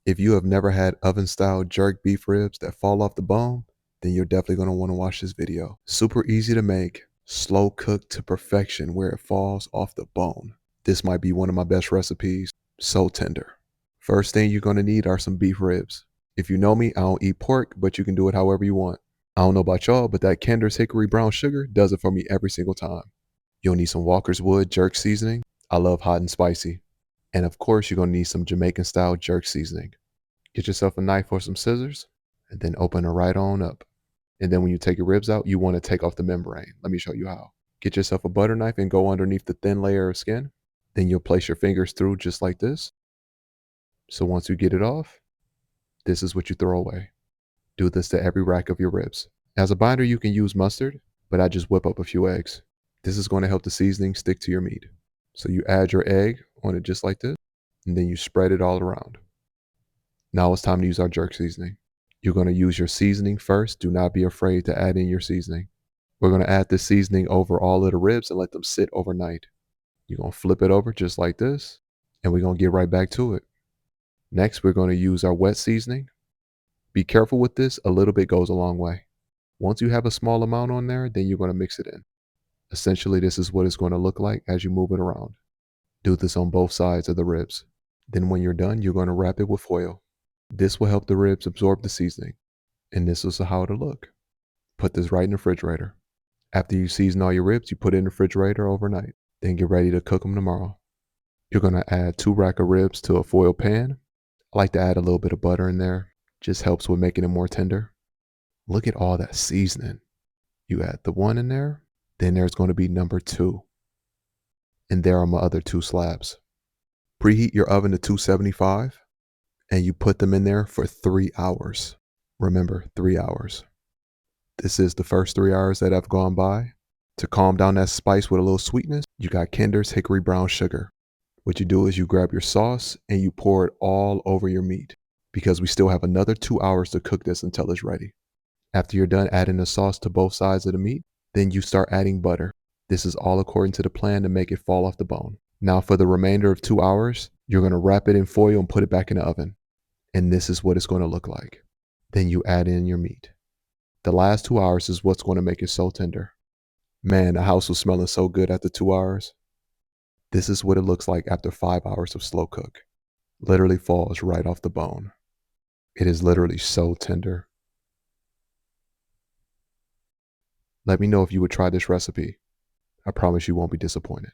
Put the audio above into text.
If you have never had oven-style jerk beef ribs that fall off the bone, then you're definitely going to want to watch this video. Super easy to make, slow cooked to perfection where it falls off the bone. This might be one of my best recipes, so tender. First thing you're going to need are some beef ribs. If you know me, I don't eat pork, but you can do it however you want. I don't know about y'all, but that Kinder's Hickory Brown Sugar does it for me every single time. You'll need some Walker's Wood jerk seasoning. I love hot and spicy. And of course, you're going to need some Jamaican style jerk seasoning. Get yourself a knife or some scissors, and then open it right on up. And then when you take your ribs out, you want to take off the membrane. Let me show you how. Get yourself a butter knife and go underneath the thin layer of skin. Then you'll place your fingers through just like this. So once you get it off, this is what you throw away. Do this to every rack of your ribs. As a binder, you can use mustard, but I just whip up a few eggs. This is going to help the seasoning stick to your meat. So you add your egg on it just like this, and then you spread it all around. Now it's time to use our jerk seasoning. You're going to use your seasoning first. Do not be afraid to add in your seasoning. We're going to add this seasoning over all of the ribs and let them sit overnight. You're going to flip it over just like this, and we're going to get right back to it. Next, we're going to use our wet seasoning. Be careful with this. A little bit goes a long way. Once you have a small amount on there, then you're going to mix it in. Essentially, this is what it's going to look like as you move it around. Do this on both sides of the ribs. Then when you're done, you're going to wrap it with foil. This will help the ribs absorb the seasoning. And this is how it'll look. Put this right in the refrigerator. After you season all your ribs, you put it in the refrigerator overnight. Then get ready to cook them tomorrow. You're going to add 2 racks of ribs to a foil pan. I like to add a little bit of butter in there. Just helps with making it more tender. Look at all that seasoning. You add the 1 in there. Then there's going to be number 2. And there are my other 2 slabs. Preheat your oven to 275. And you put them in there for 3 hours. Remember, 3 hours. This is the first 3 hours that have gone by. To calm down that spice with a little sweetness, you got Kinder's Hickory Brown Sugar. What you do is you grab your sauce and you pour it all over your meat because we still have another 2 hours to cook this until it's ready. After you're done adding the sauce to both sides of the meat, then you start adding butter. This is all according to the plan to make it fall off the bone. Now for the remainder of 2 hours, you're going to wrap it in foil and put it back in the oven. And this is what it's going to look like. Then you add in your meat. The last 2 hours is what's going to make it so tender. Man, the house was smelling so good after 2 hours. This is what it looks like after 5 hours of slow cook. Literally falls right off the bone. It is literally so tender. Let me know if you would try this recipe. I promise you won't be disappointed.